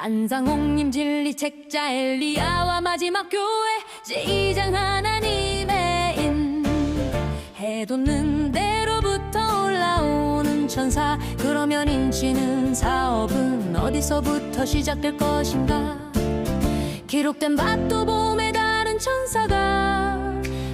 한상홍님 진리 책자 엘리야와 마지막 교회 제2장 하나님의 인 해돋는 대로부터 올라오는 천사. 그러면 인치는 사업은 어디서부터 시작될 것인가? 기록된 밭도 봄에 다른 천사가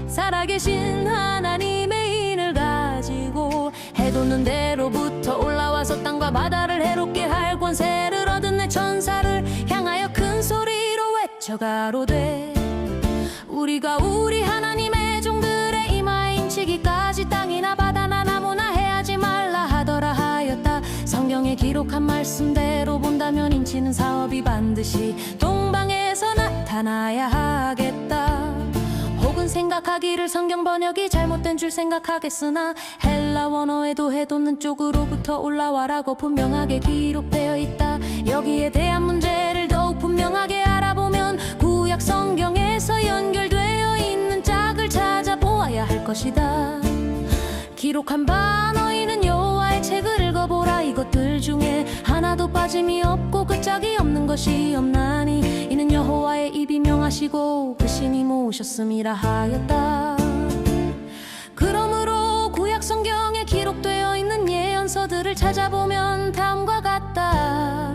살아계신 하나님의 인을 가지고 해돋는 대로부터 올라와서 땅과 바다를 해롭게 할 권세를 얻은 내 천사를 향하여 큰 소리로 외쳐가로되 우리가 우리 하나님의 종들의 이마에 인치기까지 땅이나 바다나 나무나 해하지 말라 하더라 하였다. 성경에 기록한 말씀대로 본다면 인치는 사업이 반드시 동방에서 나타나야 하겠다. 혹은 생각하기를 성경 번역이 잘못된 줄 생각하겠으나 헬라 원어에도 해돋는 쪽으로부터 올라와라고 분명하게 기록되어 있다. 여기에 대한 문제를 더욱 분명하게 알아보면 구약 성경에서 연결되어 있는 짝을 찾아보아야 할 것이다. 기록한 바 너희는 여호와의 책을 읽어보라. 이것들 중에 하나도 빠짐이 없고 그 짝이 없는 것이 없나니 이는 여호와의 입이 명하시고 그 신이 모으셨음이라 하였다. 그러므로 구약 성경에 기록되어 있는 예언서들을 찾아보면 다음과 같다.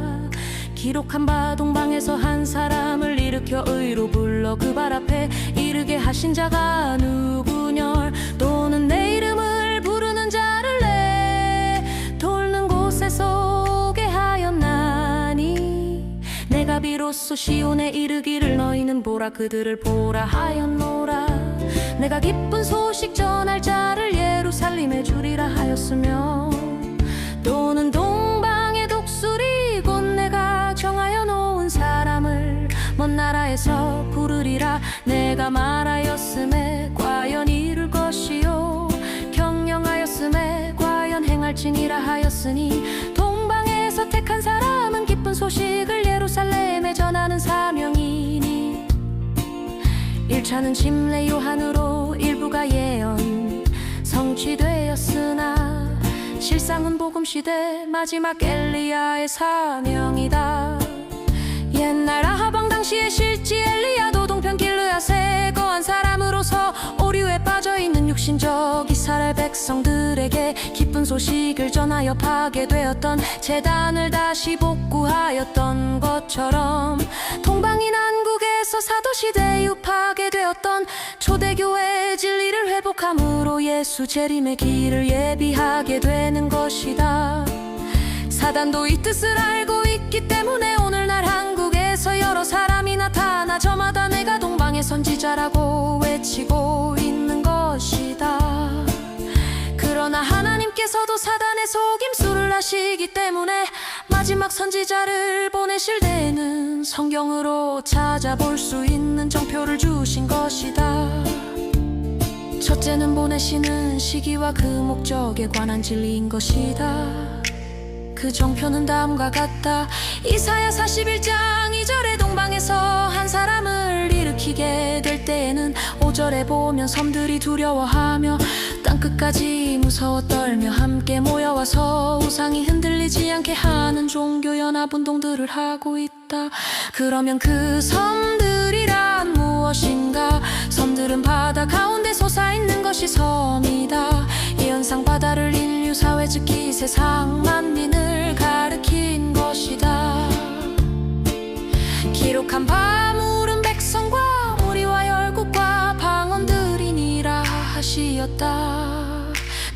기록한 바 동방에서 한 사람을 일으켜 의로 불러 그 발 앞에 이르게 하신 자가 누구냐? 또는 내 이름을 부르는 자를 내 돌는 곳에서 오게 하였나니 내가 비로소 시온에 이르기를 너희는 보라 그들을 보라 하였노라. 내가 기쁜 소식 전할 자를 예루살렘에 주리라 하였으며 또는 동방의 독수리 곧 내가 정하여 놓은 사람을 먼 나라에서 부르리라. 내가 말하였음에 과연 이룰 것이요 경영하였음에 과연 행할지니라 하였으니 동방에서 택한 사람은 기쁜 소식을 예루살렘에 전하는 사명이니 1차는 침례 요한으로 일부가 예언 성취되었으나 실상은 복음시대 마지막 엘리야의 사명이다. 옛날 아합 당시의 실지 엘리야도 동편 길르앗에 거한 사람으로서 오류에 빠져있는 육신적 이스라엘 백성들에게 기쁜 소식을 전하여 파괴되었던 제단을 다시 복구하였던 것처럼 동방이 난국에서 사도시대에 파괴되었던 초대교회의 진리를 회복함으로 예수 재림의 길을 예비하게 되는 것이다. 사단도 이 뜻을 알고 있기 때문에 오늘날 한국에서 여러 사람이 나타나 저마다 내가 동방의 선지자라고 외치고 있는 것이다. 그러나 하나님께서도 사단의 속임수를 아시기 때문에 마지막 선지자를 보내실 때에는 성경으로 찾아볼 수 있는 정표를 주신 것이다. 첫째는 보내시는 시기와 그 목적에 관한 진리인 것이다. 그 정표는 다음과 같다. 이사야 41장 2절에 동방에서 한 사람을 일으키게 될 때에는 5절에 보면 섬들이 두려워하며 땅끝까지 무서워 떨며 함께 모여와서 우상이 흔들리지 않게 하는 종교연합운동들을 하고 있다. 그러면 그 섬들이란 무엇인가? 섬들은 바다 가운데 솟아있는 것이 섬이다. 예언상 바다를 인류 사회 즉이 세상 만민을 가리킨 것이다. 기록한 바 물은 백성과 무리와 열국과 방언들이니라 하시었다.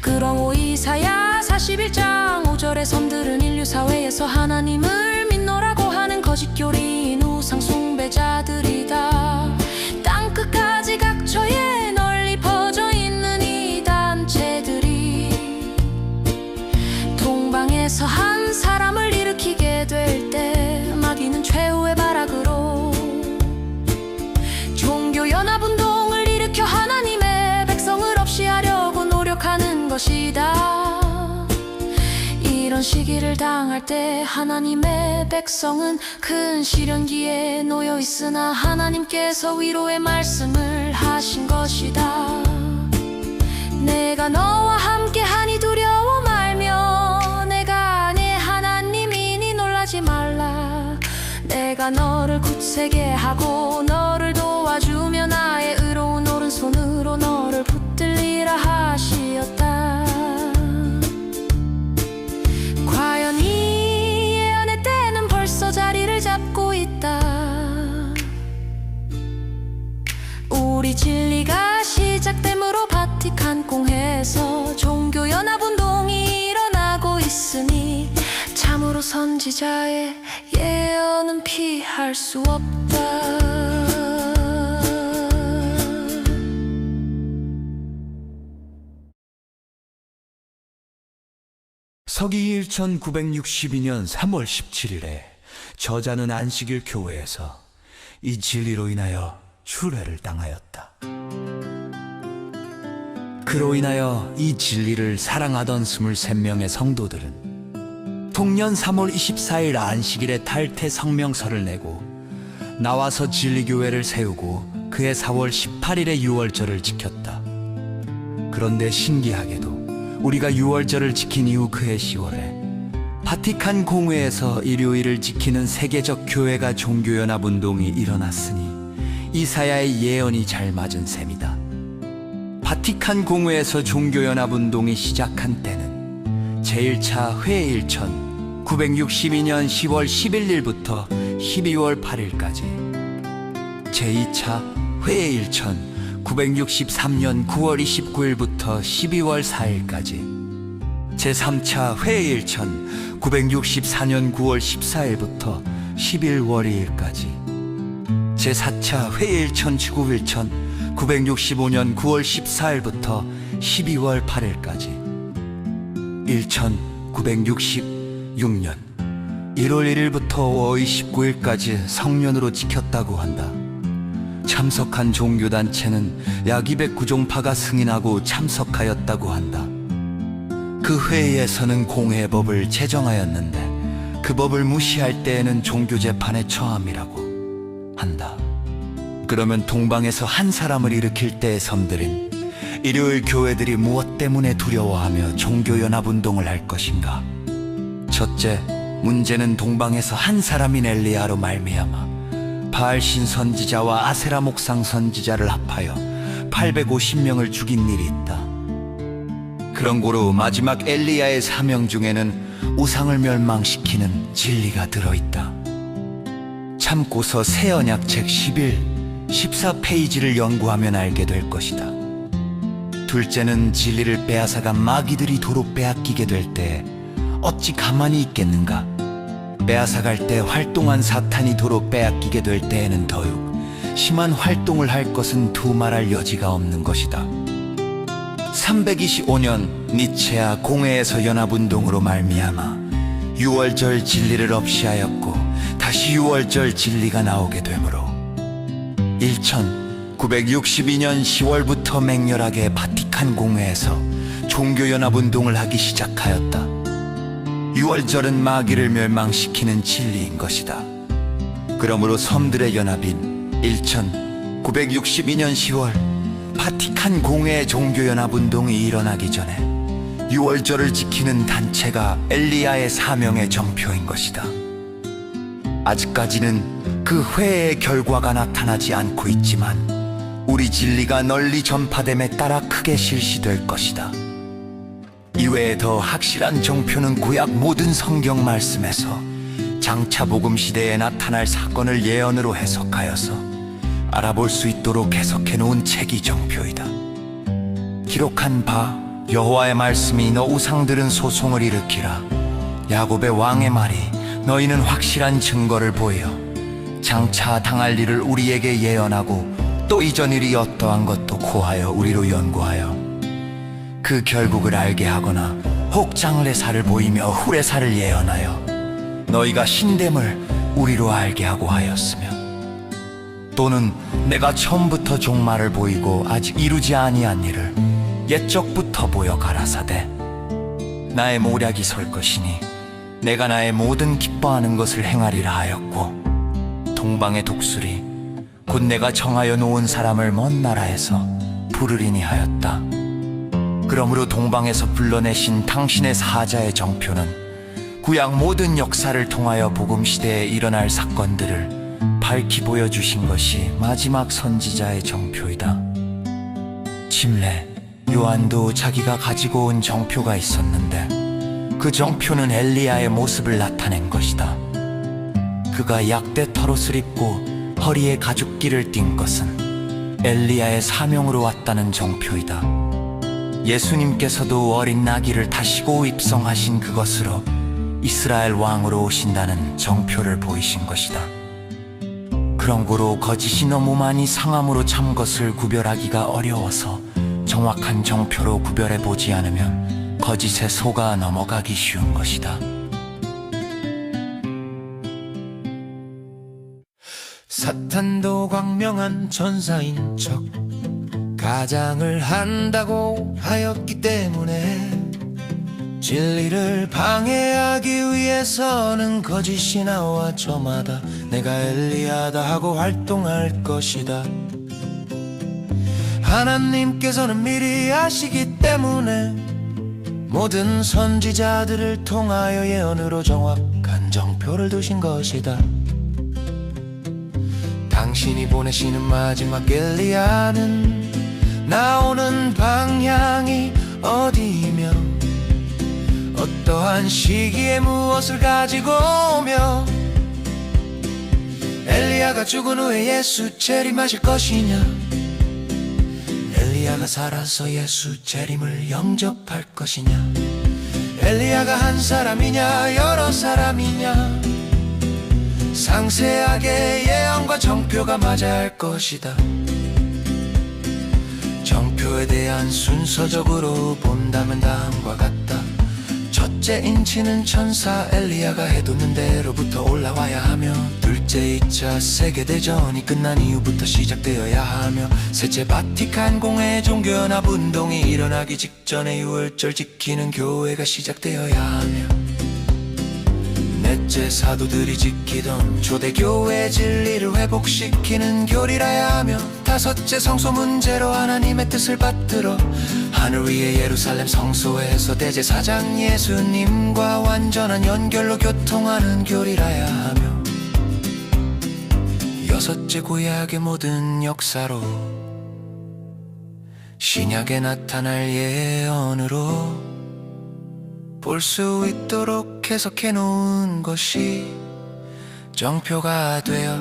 그러므로 이사야 41장 5절의 섬들은 인류 사회에서 하나님을 믿노라고 하는 거짓교리인 우상 숭배자들이다. 땅끝까지 각처에 널리 퍼져 있는 이 단체들이 동방에서 한 사람을 일으키게 될 때 마귀는 최후의 발악으로 종교연합운동을 일으켜 하나님의 백성을 없이 하려고 노력하는 것이다. 이런 시기를 당할 때 하나님의 백성은 큰 시련기에 놓여 있으나 하나님께서 위로의 말씀을 하신 것이다. 내가 너와 함께하니 두려워 말며 내가 네 하나님이니 놀라지 말라. 내가 너를 굳세게 하고 너를 도와주며 나의 의로운 오른손으로 너를 붙들리라 하시었다. 과연 이 예언의 때는 벌써 자리를 잡고 있다. 우리 진리가 시작됨으로 바티칸 공회에서 종교연합운동이 일어나고 있으니 참으로 선지자의 예언은 피할 수 없다. 서기 1962년 3월 17일에 저자는 안식일 교회에서 이 진리로 인하여 추례를 당하였다. 그로 인하여 이 진리를 사랑하던 23명의 성도들은 동년 3월 24일 안식일에 탈퇴 성명서를 내고 나와서 진리교회를 세우고 그해 4월 18일에 유월절을 지켰다. 그런데 신기하게도 우리가 유월절을 지킨 이후 그해 10월에 바티칸 공회에서 일요일을 지키는 세계적 교회가 종교연합운동이 일어났으니 이사야의 예언이 잘 맞은 셈이다. 바티칸 공회에서 종교연합운동이 시작한 때는 제1차 회일천 962년 10월 11일부터 12월 8일까지, 제2차 회일천 963년 9월 29일부터 12월 4일까지, 제3차 회일천 964년 9월 14일부터 11월 2일까지, 제4차 회일천 965년 9월 14일부터 12월 8일까지, 1966년 1월 1일부터 5월 29일까지 성년으로 지켰다고 한다. 참석한 종교단체는 약 209종파가 승인하고 참석하였다고 한다. 그 회의에서는 공회법을 제정하였는데 그 법을 무시할 때에는 종교재판에 처함이라고 한다. 그러면 동방에서 한 사람을 일으킬 때의 섬들은 일요일 교회들이 무엇 때문에 두려워하며 종교연합운동을 할 것인가? 첫째, 문제는 동방에서 한 사람인 엘리야로 말미암아 바알신 선지자와 아세라 목상 선지자를 합하여 850명을 죽인 일이 있다. 그런 고로 마지막 엘리야의 사명 중에는 우상을 멸망시키는 진리가 들어있다. 참고서 새 언약책 14페이지를 연구하면 알게 될 것이다. 둘째는 진리를 빼앗아간 마귀들이 도로 빼앗기게 될 때 어찌 가만히 있겠는가? 빼앗아갈 때 활동한 사탄이 도로 빼앗기게 될 때에는 더욱 심한 활동을 할 것은 두말할 여지가 없는 것이다. 325년 니체아 공회에서 연합운동으로 말미암아 유월절 진리를 없이하였고 다시 유월절 진리가 나오게 되므로 1962년 10월부터 맹렬하게 바티칸 공회에서 종교연합운동을 하기 시작하였다. 유월절은 마귀를 멸망시키는 진리인 것이다. 그러므로 섬들의 연합인 1962년 10월 바티칸 공회의 종교연합운동이 일어나기 전에 유월절을 지키는 단체가 엘리야의 사명의 정표인 것이다. 아직까지는 그 회의 결과가 나타나지 않고 있지만 우리 진리가 널리 전파됨에 따라 크게 실시될 것이다. 이외에 더 확실한 정표는 구약 모든 성경 말씀에서 장차 복음 시대에 나타날 사건을 예언으로 해석하여서 알아볼 수 있도록 해석해 놓은 책이 정표이다. 기록한 바 여호와의 말씀이 너 우상들은 소송을 일으키라. 야곱의 왕의 말이 너희는 확실한 증거를 보여 장차 당할 일을 우리에게 예언하고 또 이전 일이 어떠한 것도 고하여 우리로 연구하여 그 결국을 알게 하거나 혹 장래사를 보이며 후래사를 예언하여 너희가 신됨을 우리로 알게 하고 하였으며 또는 내가 처음부터 종말을 보이고 아직 이루지 아니한 일을 옛적부터 보여 가라사대 나의 모략이 설 것이니 내가 나의 모든 기뻐하는 것을 행하리라 하였고 동방의 독수리 곧 내가 정하여 놓은 사람을 먼 나라에서 부르리니 하였다. 그러므로 동방에서 불러내신 당신의 사자의 정표는 구약 모든 역사를 통하여 복음 시대에 일어날 사건들을 밝히 보여주신 것이 마지막 선지자의 정표이다. 침례 요한도 자기가 가지고 온 정표가 있었는데 그 정표는 엘리야의 모습을 나타낸 것이다. 그가 약대 털옷을 입고 허리에 가죽기를 띈 것은 엘리야의 사명으로 왔다는 정표이다. 예수님께서도 어린 나귀를 타시고 입성하신 그것으로 이스라엘 왕으로 오신다는 정표를 보이신 것이다. 그런 고로 거짓이 너무 많이 상함으로 참 것을 구별하기가 어려워서 정확한 정표로 구별해 보지 않으면 거짓에 속아 넘어가기 쉬운 것이다. 사탄도 광명한 천사인 척 가장을 한다고 하였기 때문에 진리를 방해하기 위해서는 거짓이 나와 저마다 내가 엘리야다 하고 활동할 것이다. 하나님께서는 미리 아시기 때문에 모든 선지자들을 통하여 예언으로 정확한 정표를 두신 것이다. 당신이 보내시는 마지막 엘리야는 나오는 방향이 어디이며 어떠한 시기에 무엇을 가지고 오며 엘리야가 죽은 후에 예수 재림하실 것이냐, 엘리야가 살아서 예수 재림을 영접할 것이냐, 엘리야가 한 사람이냐 여러 사람이냐, 상세하게 예언과 정표가 맞아야 할 것이다. 정표에 대한 순서적으로 본다면 다음과 같다. 첫째 인치는 천사 엘리야가 해두는 대로부터 올라와야 하며, 둘째 2차 세계대전이 끝난 이후부터 시작되어야 하며, 셋째 바티칸 공회 종교연합운동이 일어나기 직전에 6월절 지키는 교회가 시작되어야 하며, 넷째 사도들이 지키던 초대교회 진리를 회복시키는 교리라야 하며, 다섯째 성소 문제로 하나님의 뜻을 받들어 하늘 위의 예루살렘 성소에서 대제사장 예수님과 완전한 연결로 교통하는 교리라야 하며, 여섯째 구약의 모든 역사로 신약에 나타날 예언으로 볼 수 있도록 해석해 놓은 것이 정표가 되어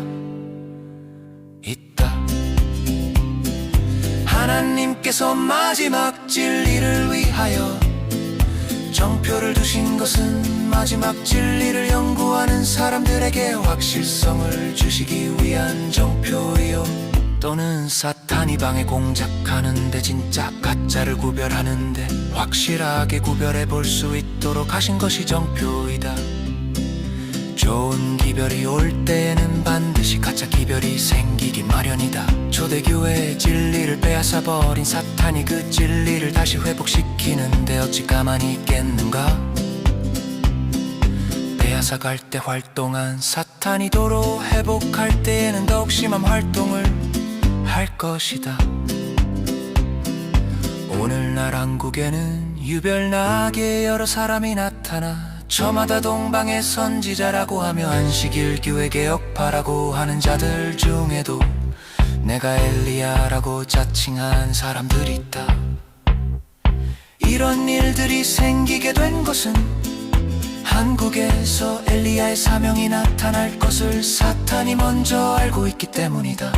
있다. 하나님께서 마지막 진리를 위하여 정표를 두신 것은 마지막 진리를 연구하는 사람들에게 확실성을 주시기 위한 정표이요, 또는 사탄이 방에 공작하는데 진짜 가짜를 구별하는데 확실하게 구별해 볼 수 있도록 하신 것이 정표이다. 좋은 기별이 올 때에는 반드시 가짜 기별이 생기기 마련이다. 초대교회의 진리를 빼앗아버린 사탄이 그 진리를 다시 회복시키는데 어찌 가만히 있겠는가? 빼앗아갈 때 활동한 사탄이 도로 회복할 때에는 더욱 심한 활동을 할 것이다. 오늘날 한국에는 유별나게 여러 사람이 나타나 저마다 동방의 선지자라고 하며 안식일 교회 개혁파라고 하는 자들 중에도 내가 엘리야라고 자칭한 사람들이 있다. 이런 일들이 생기게 된 것은 한국에서 엘리야의 사명이 나타날 것을 사탄이 먼저 알고 있기 때문이다.